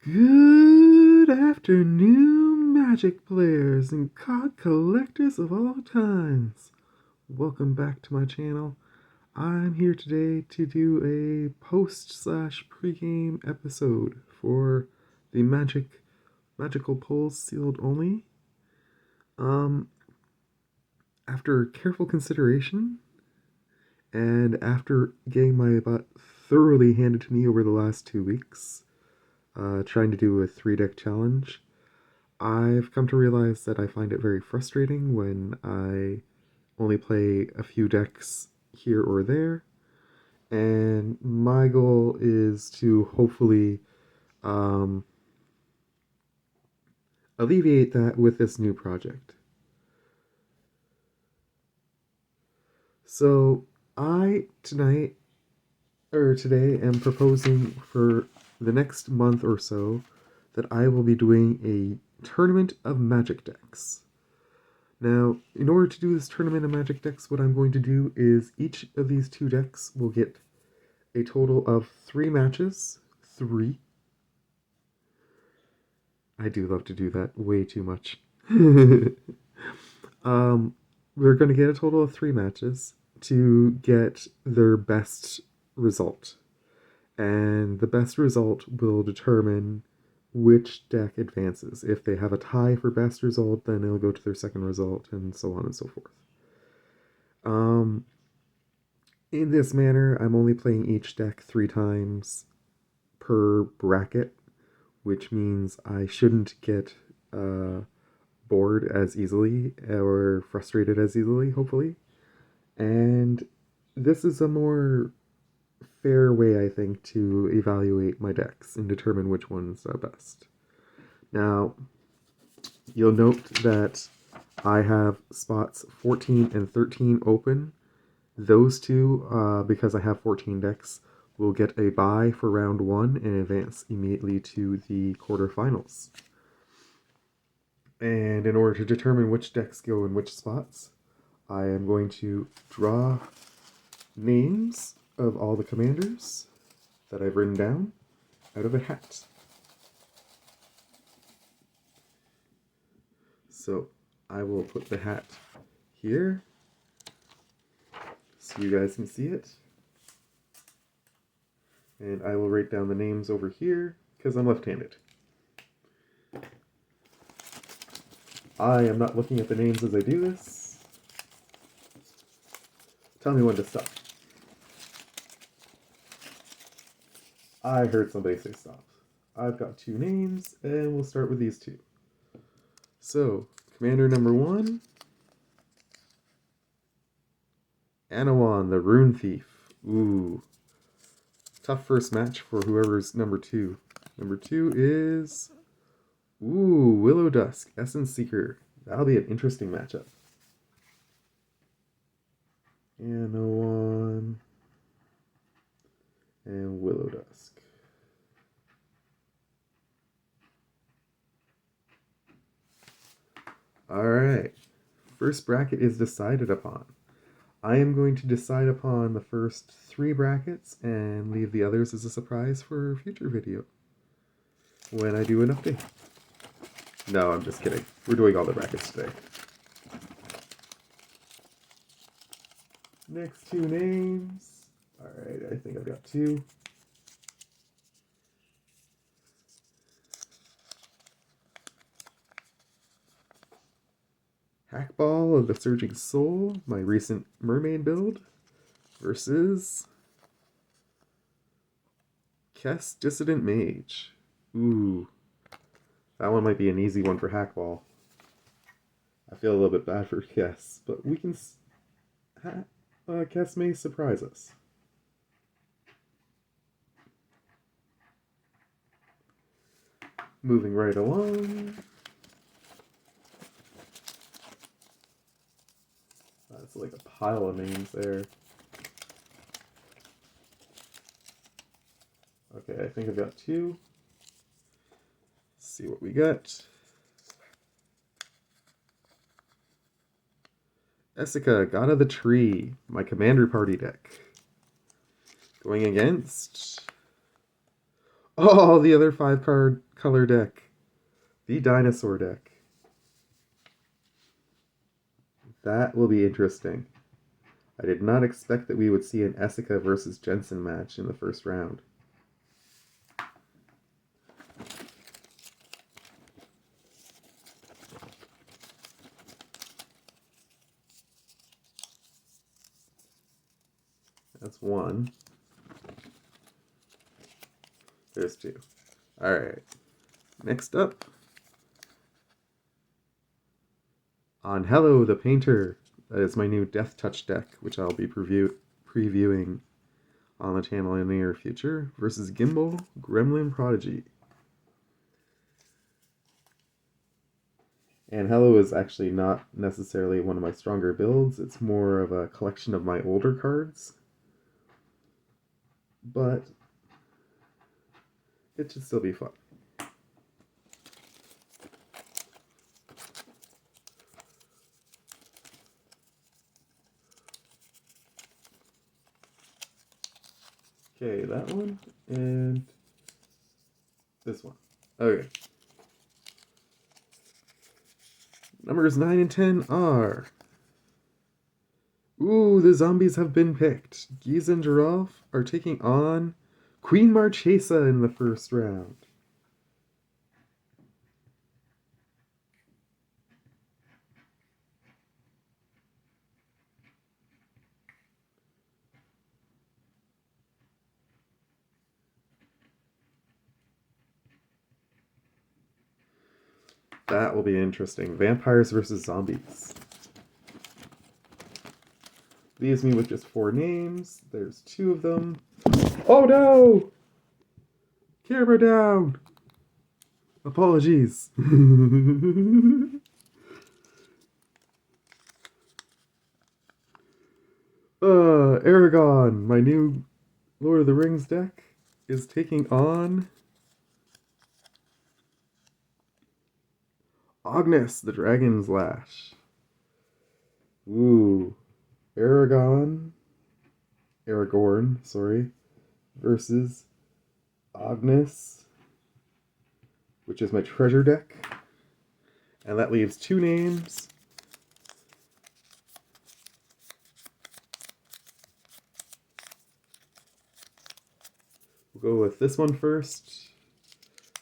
Good afternoon, Magic players and card collectors of all times. Welcome back to my channel. I'm here today to do a post/pregame episode for the Magical Pulls Sealed Only. After careful consideration and after getting my butt thoroughly handed to me over the last 2 weeks, trying to do a 3-deck challenge, I've come to realize that I find it very frustrating when I only play a few decks here or there, and my goal is to hopefully um, alleviate that with this new project. So I today am proposing for the next month or so that I will be doing a tournament of Magic decks. Now, in order to do this tournament of Magic decks, what I'm going to do is each of these 2 decks will get a total of 3 matches. 3. I do love to do that way too much. um, we're going to get a total of 3 matches to get their best result. And the best result will determine which deck advances. If they have a tie for best result, then it'll go to their second result, and so on and so forth. Um, in this manner, I'm only playing each deck 3 times per bracket, which means I shouldn't get bored as easily or frustrated as easily, hopefully. And this is a more fair way, I think, to evaluate my decks and determine which ones are best. Now, you'll note that I have spots 14 and 13 open. Those two, because I have 14 decks, will get a bye for round 1 and advance immediately to the quarterfinals. And in order to determine which decks go in which spots, I am going to draw names of all the commanders that I've written down out of a hat. So I will put the hat here so you guys can see it. And I will write down the names over here because I'm left-handed. I am not looking at the names as I do this. Tell me when to stop. I heard somebody say stop. I've got 2 names, and we'll start with these 2. So, commander number 1, Anawan, the Rune Thief. Ooh. Tough first match for whoever's number 2. Number 2 is... Ooh, Willow Dusk, Essence Seeker. That'll be an interesting matchup. Anawan and Willow Dusk. Alright. First bracket is decided upon. I am going to decide upon the first 3 brackets and leave the others as a surprise for a future video when I do an update. No, I'm just kidding. We're doing all the brackets today. Next 2 names. Alright, I think I've got 2. Hackball of the Surging Soul, my recent mermaid build, versus Kess Dissident Mage. Ooh, that one might be an easy one for Hackball. I feel a little bit bad for Kess, but we can... Kess may surprise us. Moving right along. That's like a pile of names there. Okay, I think I've got 2. Let's see what we got. Essica, God of the Tree, my Commander Party deck. Going against... Oh, the other 5 card color deck, the dinosaur deck. That will be interesting. I did not expect that we would see an Essica versus Jensen match in the first round. That's one. There's two. Alright. Next up, Angelo the Painter. That is my new Death Touch deck, which I'll be previewing on the channel in the near future, versus Gimbal Gremlin Prodigy. Angelo is actually not necessarily one of my stronger builds. It's more of a collection of my older cards. But it should still be fun. Okay, that one and this one. Okay. Numbers 9 and 10 are... Ooh, the zombies have been picked. Giza and Giraffe are taking on Queen Marchesa in the first round. That will be interesting. Vampires versus zombies. Leaves me with just 4 names. There's 2 of them. Oh no! Camera down! Apologies. Aragon, my new Lord of the Rings deck, is taking on Agnes, the Dragon's Lash. Ooh. Aragorn, sorry, versus Agnes, which is my treasure deck. And that leaves 2 names. We'll go with this one first.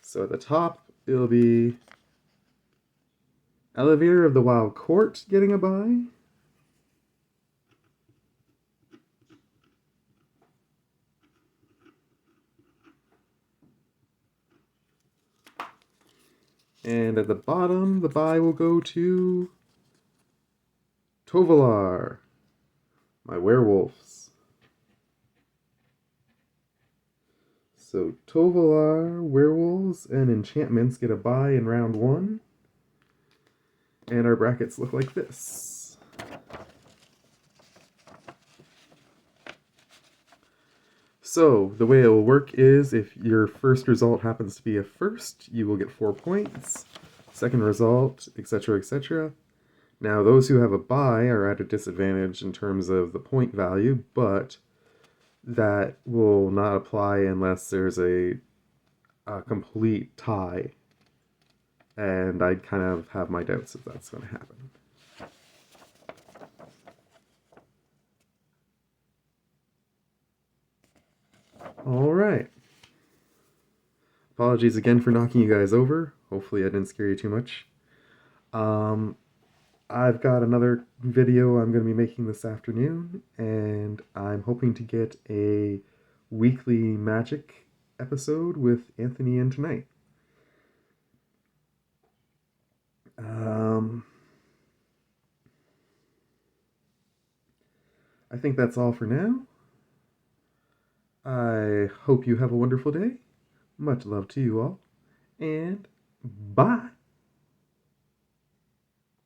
So at the top, it'll be Elevere of the Wild Court getting a bye. And at the bottom, the bye will go to Tovolar, my werewolves. So Tovolar, werewolves, and enchantments get a bye in round 1. And our brackets look like this. So, the way it will work is if your first result happens to be a first, you will get 4 points. Second result, etc., etc. Now, those who have a bye are at a disadvantage in terms of the point value, but that will not apply unless there's a complete tie. And I kind of have my doubts if that's going to happen. Alright. Apologies again for knocking you guys over. Hopefully I didn't scare you too much. I've got another video I'm going to be making this afternoon, and I'm hoping to get a weekly Magic episode with Anthony in tonight. I think that's all for now. I hope you have a wonderful day. Much love to you all, and bye.